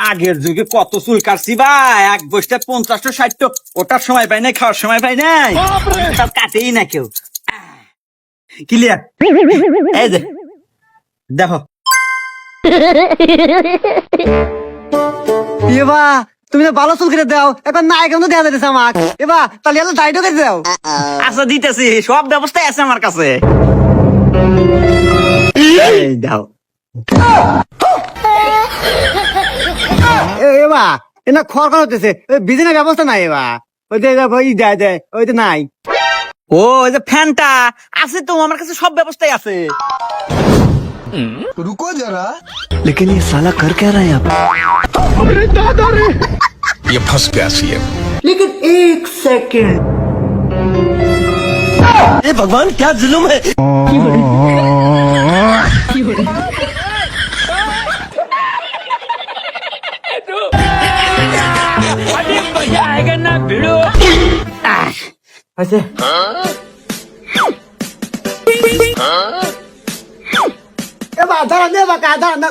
আগের যুগে কত চুল কাটছি ভাই, এক বসতে 50 60, ওটার সময় পাই নাই, খাওয়ার সময় পাই নাই, সব কাটেই না কেউ। ক্লিয়ার? এই যে দেখো এবা তুমি তো ভালো চুল কেটে দাও, এখন না এখন তো দেওয়া যাইতেছে আমার। এবা তাহলে এলো দাড়িও কেটে দাও। আচ্ছা দিতেছি, সব ব্যবস্থাই আছে আমার কাছে। এই দাও। এবা এনা খড় খড় হতেছে, বিজনেস ব্যবস্থা নাই। এবা ওই যে ওই দেয় দেয় ওই তো নাই। ও ওই যে ফ্যানটা আছে তো আমার কাছে, সব ব্যবস্থাই আছে। रुको जरा। लेकिन ये साला कर क्या रहा है यहाँ पे? ये फंस गया सीएम। लेकिन एक सेकंड, ए भगवान क्या जुल्म है। হয়েছে? এবা দাঁড়ান, এবা কাহা দাঁড়ান,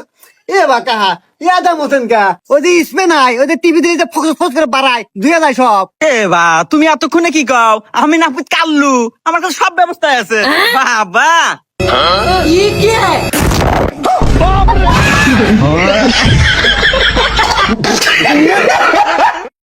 এবা কাহা ইয়াদা মতন কা ওই যে ইসমে নাই, ওই যে টিভি দিয়ে ফোকস ফোকস করে বাড়ায় ধুয়ে যায় সব। এ বা তুমি এতক্ষণে কি কও? আমি না কাল্লু, আমার কাছে সব ব্যবস্থায় আছে। বাবা কি